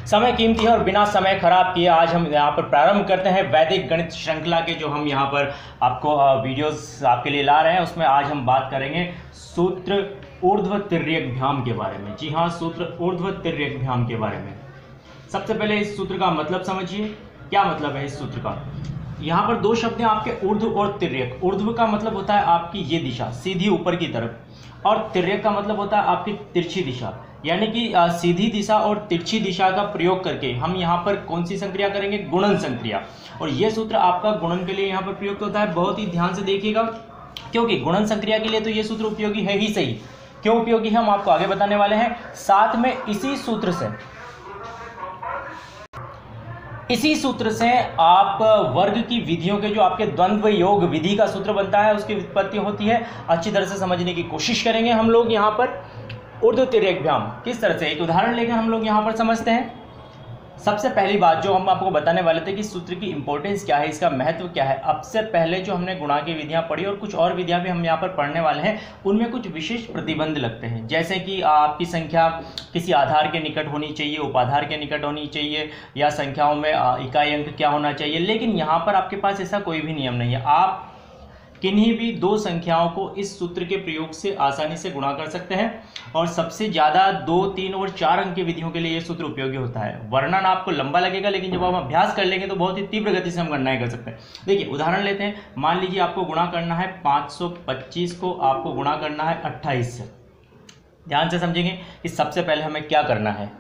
समय कीमती है और बिना समय खराब किए आज हम यहाँ पर प्रारंभ करते हैं वैदिक गणित श्रृंखला के जो हम यहाँ पर आपको वीडियोस आपके लिए ला रहे हैं। उसमें आज हम बात करेंगे सूत्र ऊर्ध्व तिर्यकभ्याम के बारे में। जी हाँ, सूत्र ऊर्ध्व तिर्यकभ्याम के बारे में। सबसे पहले इस सूत्र का मतलब समझिए, क्या मतलब है इस सूत्र का। यहाँ पर दो शब्द हैं आपके, ऊर्ध्व और तिर्यक। ऊर्ध्व का मतलब होता है आपकी ये दिशा, सीधी ऊपर की तरफ, और तिर्यक का मतलब होता है आपकी तिरछी दिशा, यानी कि सीधी दिशा और तिरछी दिशा का प्रयोग करके हम यहाँ पर कौन सी संक्रिया करेंगे, गुणन संक्रिया। और ये सूत्र आपका गुणन के लिए यहाँ पर प्रयुक्त होता है। बहुत ही ध्यान से देखिएगा, क्योंकि गुणन संक्रिया के लिए तो ये सूत्र उपयोगी है ही सही। क्यों उपयोगी है हम आपको आगे बताने वाले हैं। साथ में इसी सूत्र से आप वर्ग की विधियों के जो आपके द्वंद्व योग विधि का सूत्र बनता है उसकी व्युत्पत्ति होती है। अच्छी तरह से समझने की कोशिश करेंगे हम लोग यहाँ पर। ऊर्ध्व तिर्यकभ्याम किस तरह से, एक उदाहरण लेकर हम लोग यहाँ पर समझते हैं। सबसे पहली बात जो हम आपको बताने वाले थे कि सूत्र की इंपॉर्टेंस क्या है, इसका महत्व क्या है। अब से पहले जो हमने गुणा की विधियां पढ़ी और कुछ और विधियां भी हम यहाँ पर पढ़ने वाले हैं, उनमें कुछ विशेष प्रतिबंध लगते हैं। जैसे कि आपकी संख्या किसी आधार के निकट होनी चाहिए, उपाधार के निकट होनी चाहिए, या संख्याओं में इकाई अंक क्या होना चाहिए। लेकिन यहाँ पर आपके पास ऐसा कोई भी नियम नहीं है। आप किन्हीं भी दो संख्याओं को इस सूत्र के प्रयोग से आसानी से गुणा कर सकते हैं, और सबसे ज़्यादा 2, 3 और 4 अंक की विधियों के लिए यह सूत्र उपयोगी होता है। वर्णन आपको लंबा लगेगा, लेकिन जब हम अभ्यास कर लेंगे तो बहुत ही तीव्र गति से हम गणनाएं कर सकते हैं। देखिए उदाहरण लेते हैं। मान लीजिए आपको गुणा करना है 525 को, आपको गुणा करना है 28 से। ध्यान से समझेंगे कि सबसे पहले हमें क्या करना है।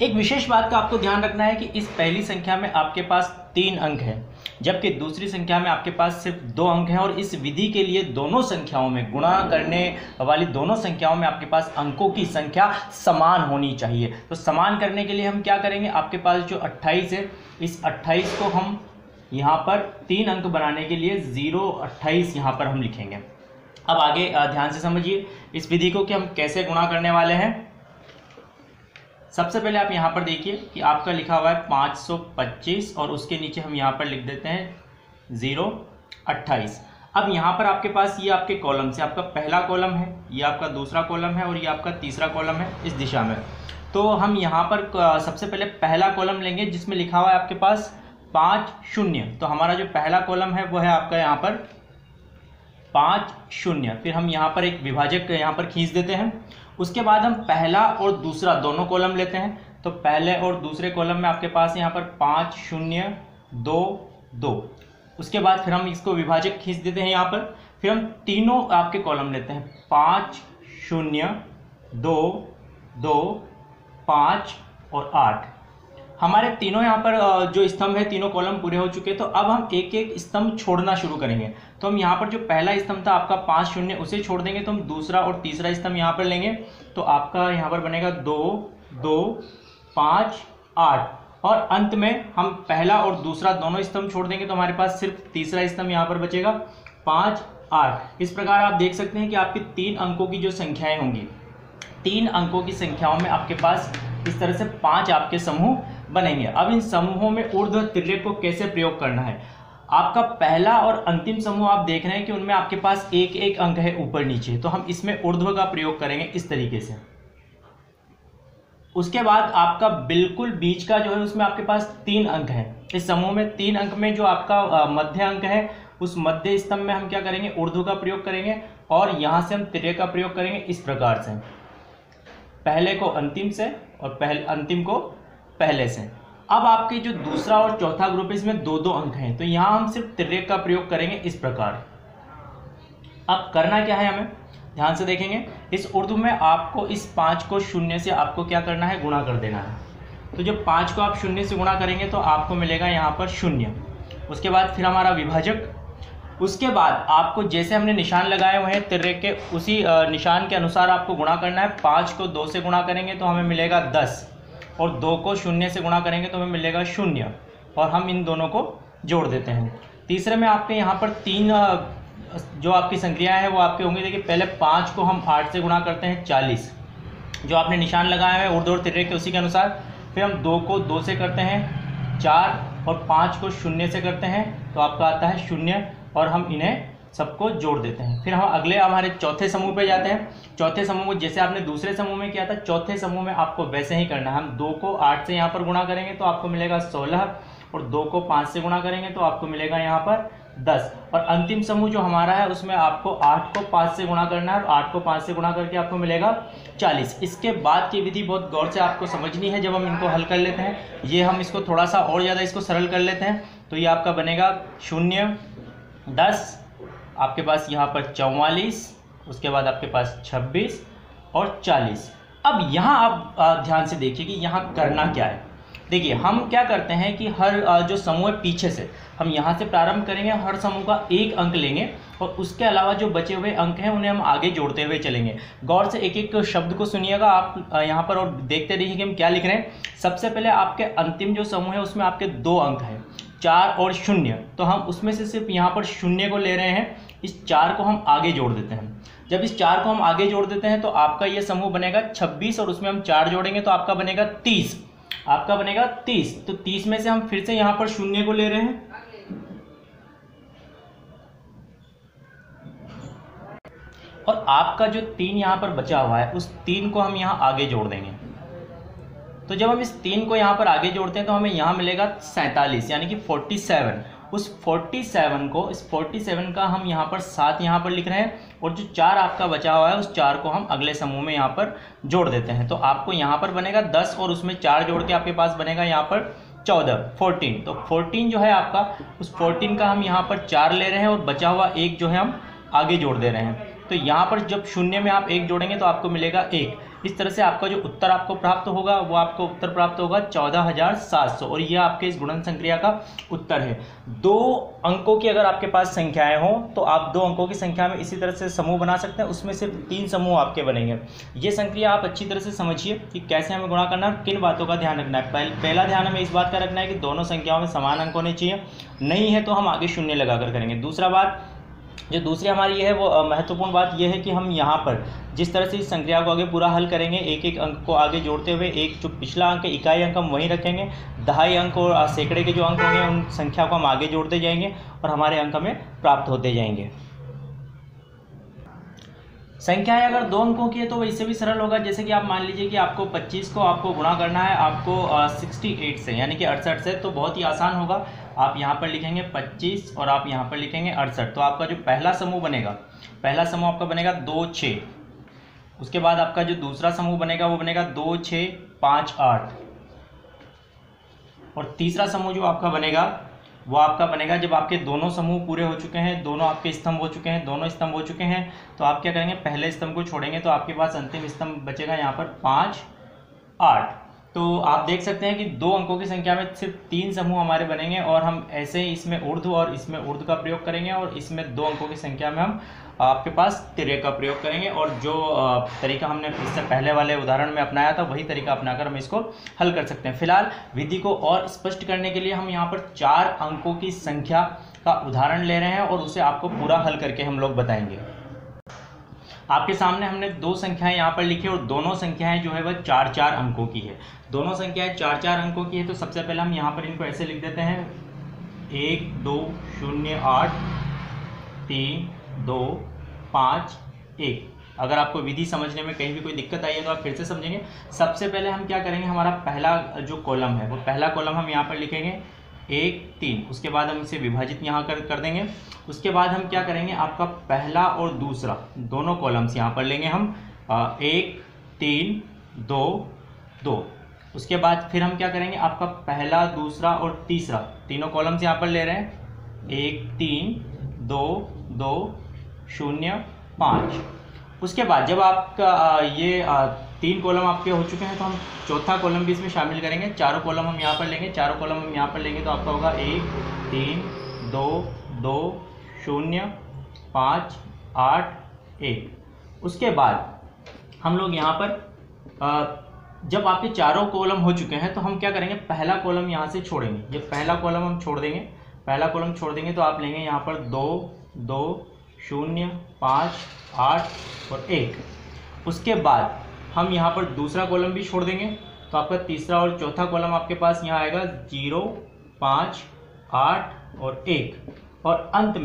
एक विशेष बात का आपको ध्यान रखना है कि इस पहली संख्या में आपके पास 3 अंक हैं, जबकि दूसरी संख्या में आपके पास सिर्फ 2 अंक हैं। और इस विधि के लिए दोनों संख्याओं में, गुणा करने वाली दोनों संख्याओं में आपके पास अंकों की संख्या समान होनी चाहिए। तो समान करने के लिए हम क्या करेंगे, आपके पास जो 28 है, इस 28 को हम यहाँ पर 3 अंक बनाने के लिए 028 यहाँ पर हम लिखेंगे। अब आगे ध्यान से समझिए इस विधि को कि हम कैसे गुणा करने वाले हैं। सबसे पहले आप यहाँ पर देखिए कि आपका लिखा हुआ है 525 और उसके नीचे हम यहाँ पर लिख देते हैं 028। अब यहाँ पर आपके पास ये आपके कॉलम से आपका पहला कॉलम है, ये आपका दूसरा कॉलम है और ये आपका तीसरा कॉलम है इस दिशा में। तो हम यहाँ पर सबसे पहले पहला कॉलम लेंगे जिसमें लिखा हुआ है आपके पास 5 0। तो हमारा जो पहला कॉलम है वो है आपका यहाँ पर 5 0। फिर हम यहाँ पर एक विभाजक यहाँ पर खींच देते हैं। उसके बाद हम पहला और दूसरा दोनों कॉलम लेते हैं। तो पहले और दूसरे कॉलम में आपके पास यहाँ पर 5 0 2 2। उसके बाद फिर हम इसको विभाजक खींच देते हैं यहाँ पर। फिर हम तीनों आपके कॉलम लेते हैं 5 0 2 2 5 और 8। हमारे तीनों यहाँ पर जो स्तंभ है, तीनों कॉलम पूरे हो चुके हैं। तो अब हम एक एक स्तंभ छोड़ना शुरू करेंगे। तो हम यहाँ पर जो पहला स्तंभ था आपका 5 0 उसे छोड़ देंगे। तो हम दूसरा और तीसरा स्तंभ यहाँ पर लेंगे। तो आपका यहाँ पर बनेगा 2 2 5 8। और अंत में हम पहला और दूसरा दोनों स्तंभ छोड़ देंगे। तो हमारे पास सिर्फ तीसरा स्तंभ यहाँ पर बचेगा 5 8। इस प्रकार आप देख सकते हैं कि आपकी 3 अंकों की जो संख्याएँ होंगी, 3 अंकों की संख्याओं में आपके पास इस तरह से 5 आपके समूह बनेंगे। अब इन समूहों में ऊर्ध्व तिर्यक को कैसे प्रयोग करना है। आपका पहला और अंतिम समूह आप देख रहे हैं कि उनमें आपके पास एक एक अंक है ऊपर नीचे। तो हम इसमें ऊर्ध्व का प्रयोग करेंगे इस तरीके से। उसके बाद आपका बिल्कुल बीच का जो है उसमें आपके पास 3 अंक हैं। इस समूह में 3 अंक में जो आपका मध्य अंक है, उस मध्य स्तंभ में हम क्या करेंगे, ऊर्ध्व का प्रयोग करेंगे। और यहाँ से हम तिर्यक का प्रयोग करेंगे इस प्रकार से, पहले को अंतिम से और अंतिम को पहले से। अब आपके जो दूसरा और चौथा ग्रुप है इसमें 2 2 अंक हैं। तो यहाँ हम सिर्फ तिर्यक का प्रयोग करेंगे इस प्रकार। अब करना क्या है, हमें ध्यान से देखेंगे। इस ऊर्ध्व में आपको इस 5 को 0 से आपको क्या करना है, गुणा कर देना है। तो जब 5 को आप 0 से गुणा करेंगे तो आपको मिलेगा यहाँ पर 0। उसके बाद फिर हमारा विभाजक। उसके बाद आपको जैसे हमने निशान लगाए हुए हैं तिर्यक के, उसी निशान के अनुसार आपको गुणा करना है। 5 को 2 से गुणा करेंगे तो हमें मिलेगा 10, और 2 को 0 से गुणा करेंगे तो हमें मिलेगा 0, और हम इन दोनों को जोड़ देते हैं। तीसरे में आपके यहाँ पर 3 जो आपकी संक्रियाएं हैं वो आपके होंगे। देखिए पहले 5 को हम 8 से गुणा करते हैं 40, जो आपने निशान लगाया है ऊर्ध्व और तिर्यक के उसी के अनुसार। फिर हम 2 को 2 से करते हैं 4, और 5 को 0 से करते हैं तो आपका आता है 0, और हम इन्हें सबको जोड़ देते हैं। फिर हम अगले हमारे चौथे समूह पे जाते हैं। चौथे समूह में जैसे आपने दूसरे समूह में किया था, चौथे समूह में आपको वैसे ही करना है। हम 2 को 8 से यहाँ पर गुणा करेंगे तो आपको मिलेगा 16, और 2 को 5 से गुणा करेंगे तो आपको मिलेगा यहाँ पर 10। और अंतिम समूह जो हमारा है उसमें आपको 8 को 5 से गुणा करना है, और 8 को 5 से गुणा करके आपको मिलेगा 40। इसके बाद की विधि बहुत गौर से आपको समझनी है। जब हम इनको हल कर लेते हैं, ये हम इसको थोड़ा सा और ज़्यादा इसको सरल कर लेते हैं, तो ये आपका बनेगा 0, 10, आपके पास यहाँ पर 44, उसके बाद आपके पास 26 और 40। अब यहाँ आप ध्यान से देखिए कि यहाँ करना क्या है। देखिए हम क्या करते हैं कि हर जो समूह है पीछे से हम यहाँ से प्रारंभ करेंगे, हर समूह का 1 अंक लेंगे, और उसके अलावा जो बचे हुए अंक हैं उन्हें हम आगे जोड़ते हुए चलेंगे। गौर से एक एक शब्द को सुनिएगा आप यहाँ पर, और देखते रहिए कि हम क्या लिख रहे हैं। सबसे पहले आपके अंतिम जो समूह है उसमें आपके 2 अंक हैं, 4 और 0, तो हम उसमें से सिर्फ यहाँ पर 0 को ले रहे हैं, इस 4 को हम आगे जोड़ देते हैं। जब इस 4 को हम आगे जोड़ देते हैं तो आपका ये समूह बनेगा 26, और उसमें हम 4 जोड़ेंगे तो आपका बनेगा 30, आपका बनेगा 30। तो 30 में से हम फिर से यहाँ पर 0 को ले रहे हैं, और आपका जो 3 यहाँ पर बचा हुआ है उस 3 को हम यहाँ आगे जोड़ देंगे। तो जब हम इस 3 को यहाँ पर आगे जोड़ते हैं तो हमें यहाँ मिलेगा 47, यानी कि 47। उस 47 को, इस 47 का हम यहाँ पर 7 यहाँ पर लिख रहे हैं, और जो 4 आपका बचा हुआ है उस 4 को हम अगले समूह में यहाँ पर जोड़ देते हैं। तो आपको यहाँ पर बनेगा 10, और उसमें 4 जोड़ के आपके पास बनेगा यहाँ पर 14, 14। तो 14 जो है आपका, उस 14 का हम यहाँ पर 4 ले रहे हैं, और बचा हुआ 1 जो है हम आगे जोड़ दे रहे हैं। तो यहाँ पर जब 0 में आप 1 जोड़ेंगे तो आपको मिलेगा 1। इस तरह से आपका जो उत्तर आपको प्राप्त होगा वो आपको उत्तर प्राप्त होगा 14,700, और यह आपके इस गुणन संक्रिया का उत्तर है। 2 अंकों की अगर आपके पास संख्याएं हो तो आप 2 अंकों की संख्या में इसी तरह से समूह बना सकते हैं, उसमें सिर्फ 3 समूह आपके बनेंगे। ये संक्रिया आप अच्छी तरह से समझिए कि कैसे हमें गुणा करना है, किन बातों का ध्यान रखना है। पहला ध्यान हमें इस बात का रखना है कि दोनों संख्याओं में समान अंक होने चाहिए, नहीं है तो हम आगे 0 लगाकर करेंगे। दूसरा बात, जो दूसरी हमारी ये है वो महत्वपूर्ण बात यह है कि हम यहाँ पर जिस तरह से इस संक्रिया को आगे पूरा हल करेंगे, एक एक अंक को आगे जोड़ते हुए, एक जो पिछला अंक है इकाई अंक हम वहीं रखेंगे, दहाई अंक और सैकड़े के जो अंक होंगे उन संख्या को हम आगे जोड़ते जाएंगे, और हमारे अंक हमें प्राप्त होते जाएंगे। संख्याएं अगर 2 अंकों की है तो इससे भी सरल होगा। जैसे कि आप मान लीजिए कि आपको 25 को आपको गुणा करना है आपको 68 से, यानी कि 68 से, तो बहुत ही आसान होगा। आप यहाँ पर लिखेंगे 25 और आप यहाँ पर लिखेंगे 68। तो आपका जो पहला समूह बनेगा, पहला समूह आपका बनेगा 2, 6। उसके बाद आपका जो दूसरा समूह बनेगा वो बनेगा 2, 6, 5, 8। और तीसरा समूह जो आपका बनेगा वो आपका बनेगा जब आपके दोनों समूह पूरे हो चुके हैं, दोनों आपके स्तंभ हो चुके हैं, दोनों स्तंभ हो चुके हैं, तो आप क्या करेंगे, पहले स्तंभ को छोड़ेंगे तो आपके पास अंतिम स्तंभ बचेगा यहाँ पर 5, 8। तो आप देख सकते हैं कि 2 अंकों की संख्या में सिर्फ 3 समूह हमारे बनेंगे, और हम ऐसे ही इसमें ऊर्ध्व और इसमें ऊर्ध्व का प्रयोग करेंगे, और इसमें 2 अंकों की संख्या में हम आपके पास तिर्यक का प्रयोग करेंगे। और जो तरीका हमने इससे पहले वाले उदाहरण में अपनाया था वही तरीका अपनाकर हम इसको हल कर सकते हैं। फिलहाल विधि को और स्पष्ट करने के लिए हम यहाँ पर 4 अंकों की संख्या का उदाहरण ले रहे हैं, और उसे आपको पूरा हल करके हम लोग बताएंगे। आपके सामने हमने 2 संख्याएं यहाँ पर लिखी, और दोनों संख्याएं जो है वह 4-4 अंकों की है। दोनों संख्याएं 4-4 अंकों की है। तो सबसे पहले हम यहाँ पर इनको ऐसे लिख देते हैं, 1, 2, 0, 8, 3, 2, 5, 1। अगर आपको विधि समझने में कहीं भी कोई दिक्कत आई है तो आप फिर से समझेंगे। सबसे पहले हम क्या करेंगे, हमारा पहला जो कॉलम है वो पहला कॉलम हम यहाँ पर लिखेंगे 1, 3। उसके बाद हम इसे विभाजित यहाँ कर देंगे। उसके बाद हम क्या करेंगे, आपका पहला और दूसरा दोनों कॉलम्स यहाँ पर लेंगे हम, 1, 3, 2, 2। उसके बाद फिर हम क्या करेंगे, आपका पहला, दूसरा और तीसरा तीनों कॉलम्स यहाँ पर ले रहे हैं, 1, 3, 2, 2, 0, 5। उसके बाद जब आपका ये 3 कॉलम आपके हो चुके हैं तो हम चौथा कॉलम भी इसमें शामिल करेंगे। चारों कॉलम हम यहाँ पर लेंगे, चारों कॉलम हम यहाँ पर लेंगे तो आपका होगा 1, 3, 2, 2, 0, 5, 8, 1। उसके बाद हम लोग यहाँ पर जब आपके चारों कॉलम हो चुके हैं तो हम क्या करेंगे, पहला कॉलम यहाँ से छोड़ेंगे। जब पहला कॉलम हम छोड़ देंगे, पहला कॉलम छोड़ देंगे तो आप लेंगे यहाँ पर 2, 2, 0, 5, 8 और 1। उसके बाद हम यहाँ पर दूसरा कॉलम भी छोड़ देंगे तो आपका तीसरा और चौथा कॉलम आपके पास यहाँ आएगा 0, 5, 8 और 1। और अंत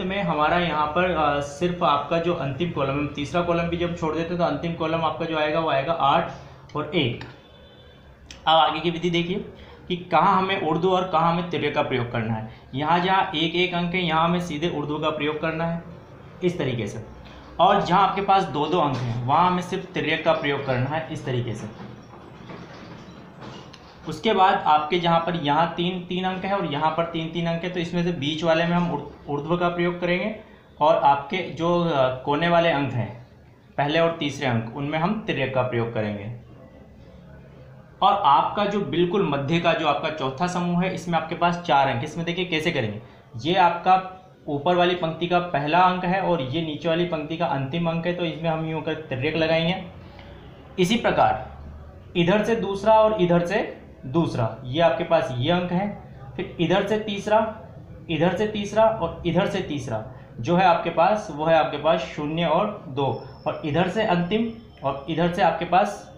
में हमारा यहाँ पर सिर्फ आपका जो अंतिम कॉलम, तीसरा कॉलम भी जब छोड़ देते हैं तो अंतिम कॉलम आपका जो आएगा वो आएगा 8 और 1। अब आगे की विधि देखिए कि कहाँ हमें उर्दू और कहाँ हमें तिर्यक का प्रयोग करना है। यहाँ जहाँ 1-1 अंक है यहाँ हमें सीधे उर्दू का प्रयोग करना है इस तरीके से, और जहाँ आपके पास 2-2 अंक हैं वहाँ हमें सिर्फ तिर्यक का प्रयोग करना है इस तरीके से। उसके बाद आपके जहाँ पर यहाँ 3-3 अंक है और यहाँ पर 3-3 अंक है, तो इसमें से बीच वाले में हम ऊर्ध्व का प्रयोग करेंगे, और आपके जो कोने वाले अंक हैं पहले और तीसरे अंक उनमें हम तिर्यक का प्रयोग करेंगे। और आपका जो बिल्कुल मध्य का जो आपका चौथा समूह है इसमें आपके पास 4 अंक। इसमें देखिए कैसे करेंगे, ये आपका ऊपर वाली पंक्ति का पहला अंक है और ये नीचे वाली पंक्ति का अंतिम अंक है, तो इसमें हम यूँ कर तिर्यक लगाएंगे। इसी प्रकार इधर से दूसरा और इधर से दूसरा, ये आपके पास ये अंक है, फिर इधर से तीसरा और इधर से तीसरा जो है आपके पास वो है आपके पास 0 और 2, और इधर से अंतिम और इधर से आपके पास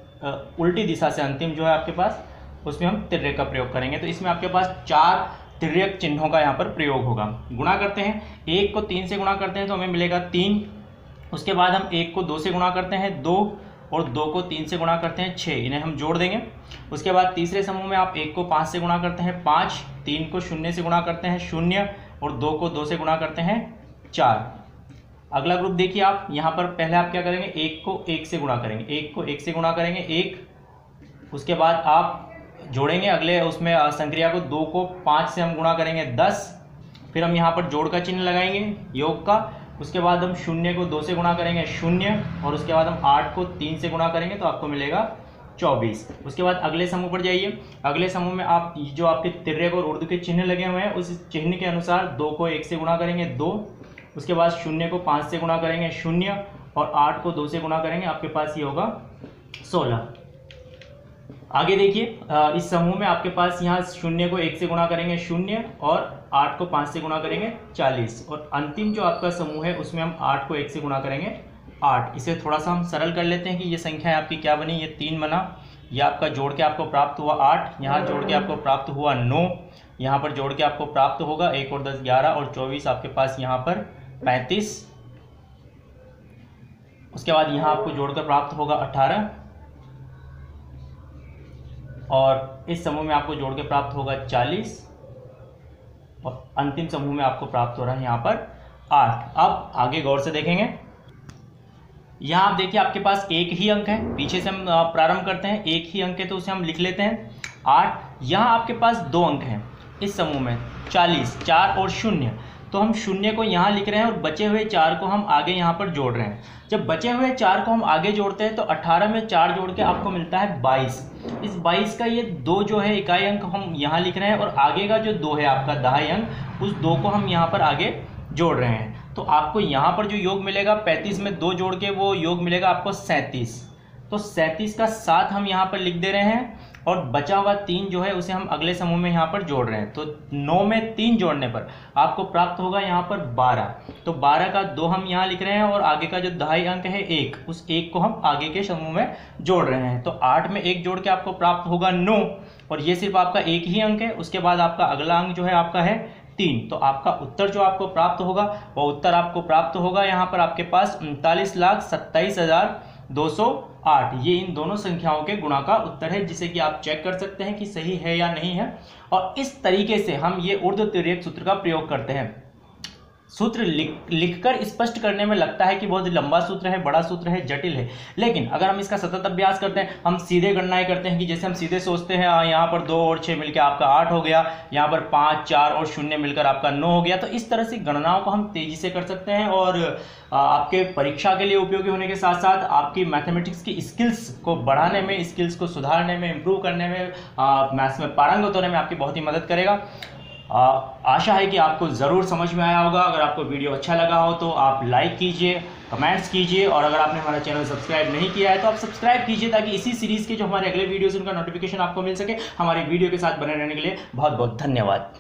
उल्टी दिशा से अंतिम जो है आपके पास, उसमें हम तिर्यक का प्रयोग करेंगे। तो इसमें आपके पास 4 तिर्यक चिन्हों का यहाँ पर प्रयोग होगा। गुणा करते हैं, 1 को 3 से गुणा करते हैं तो हमें मिलेगा 3। उसके बाद हम 1 को 2 से गुणा करते हैं 2, और 2 को 3 से गुणा करते हैं 6, इन्हें हम जोड़ देंगे। उसके बाद तीसरे समूह में आप 1 को 5 से गुणा करते हैं 5, 3 को 0 से गुणा करते हैं 0, और 2 को 2 से गुणा करते हैं 4। अगला ग्रुप देखिए आप, यहाँ पर पहले आप क्या करेंगे, 1 को 1 से गुणा करेंगे, 1 को 1 से गुणा करेंगे 1। उसके बाद आप जोड़ेंगे अगले उसमें संक्रिया को, 2 को 5 से हम गुणा करेंगे 10, फिर हम यहाँ पर जोड़ का चिन्ह लगाएंगे योग का। उसके बाद हम 0 को 2 से गुणा करेंगे 0, और उसके बाद हम 8 को 3 से गुणा करेंगे तो आपको मिलेगा 24। उसके बाद अगले समूह पर जाइए, अगले समूह में आप जो आपके तिर्यक और उर्दू के चिन्ह लगे हुए हैं उस चिन्ह के अनुसार 2 को 1 से गुणा करेंगे 2, उसके बाद 0 को 5 से गुणा करेंगे 0, और 8 को 2 से गुणा करेंगे, आपके पास ये होगा 16। आगे देखिए, इस समूह में आपके पास यहाँ 0 को 1 से गुणा करेंगे 0, और 8 को 5 से गुणा करेंगे 40, और अंतिम जो आपका समूह है उसमें हम 8 को 1 से गुणा करेंगे 8। इसे थोड़ा सा हम सरल कर लेते हैं कि ये संख्या आपकी क्या बनी, ये 3 बना, ये आपका जोड़ के आपको प्राप्त हुआ 8, यहाँ जोड़ के आपको प्राप्त हुआ 9, यहाँ पर जोड़ के आपको प्राप्त होगा 1 और 10 11, और 24 आपके पास यहाँ पर 35। उसके बाद यहाँ आपको जोड़कर प्राप्त होगा 18, और इस समूह में आपको जोड़ के प्राप्त होगा 40, और अंतिम समूह में आपको प्राप्त हो रहा है यहाँ पर 8। अब आगे गौर से देखेंगे, यहाँ आप देखिए आपके पास एक ही अंक है, पीछे से हम प्रारंभ करते हैं, एक ही अंक है तो उसे हम लिख लेते हैं 8। यहाँ आपके पास 2 अंक हैं इस समूह में 40, 4 और 0, तो हम 0 को यहाँ लिख रहे हैं और बचे हुए 4 को हम आगे यहाँ पर जोड़ रहे हैं। जब बचे हुए 4 को हम आगे जोड़ते हैं तो 18 में 4 जोड़ के आपको मिलता है 22। इस 22 का ये 2 जो है इकाई अंक हम यहाँ लिख रहे हैं, और आगे का जो 2 है आपका दहाई अंक, उस 2 को हम यहाँ पर आगे जोड़ रहे हैं। तो आपको यहाँ पर जो योग मिलेगा 35 में 2 जोड़ के वो योग मिलेगा आपको 37। तो 37 का 7 हम यहाँ पर लिख दे रहे हैं, और बचा हुआ 3 जो है उसे हम अगले समूह में यहाँ पर जोड़ रहे हैं। तो 9 में 3 जोड़ने पर आपको प्राप्त होगा यहाँ पर 12। तो 12 का 2 हम यहाँ लिख रहे हैं, और आगे का जो दहाई अंक है 1, उस 1 को हम आगे के समूह में जोड़ रहे हैं। तो 8 में 1 जोड़ के आपको प्राप्त होगा 9, और ये सिर्फ आपका एक ही अंक है। उसके बाद आपका अगला अंक जो है आपका है 3। तो आपका उत्तर जो आपको प्राप्त होगा वो उत्तर आपको प्राप्त होगा यहाँ पर आपके पास 39,27,208। ये इन दोनों संख्याओं के गुणा का उत्तर है, जिसे कि आप चेक कर सकते हैं कि सही है या नहीं है। और इस तरीके से हम ये ऊर्ध्व तिर्यक सूत्र का प्रयोग करते हैं। सूत्र लिखकर स्पष्ट करने में लगता है कि बहुत लंबा सूत्र है, बड़ा सूत्र है, जटिल है, लेकिन अगर हम इसका सतत अभ्यास करते हैं, हम सीधे गणनाएं करते हैं कि जैसे हम सीधे सोचते हैं यहाँ पर 2 और 6 मिलकर आपका 8 हो गया, यहाँ पर 5, 4 और 0 मिलकर आपका 9 हो गया। तो इस तरह से गणनाओं को हम तेजी से कर सकते हैं, और आपके परीक्षा के लिए उपयोगी होने के साथ साथ आपकी मैथमेटिक्स की स्किल्स को बढ़ाने में, स्किल्स को सुधारने में, इम्प्रूव करने में, मैथ्स में पारंगत होने में आपकी बहुत ही मदद करेगा। आशा है कि आपको ज़रूर समझ में आया होगा। अगर आपको वीडियो अच्छा लगा हो तो आप लाइक कीजिए, कमेंट्स कीजिए, और अगर आपने हमारा चैनल सब्सक्राइब नहीं किया है तो आप सब्सक्राइब कीजिए, ताकि इसी सीरीज़ के जो हमारे अगले वीडियोज़ उनका नोटिफिकेशन आपको मिल सके। हमारे वीडियो के साथ बने रहने के लिए बहुत बहुत धन्यवाद।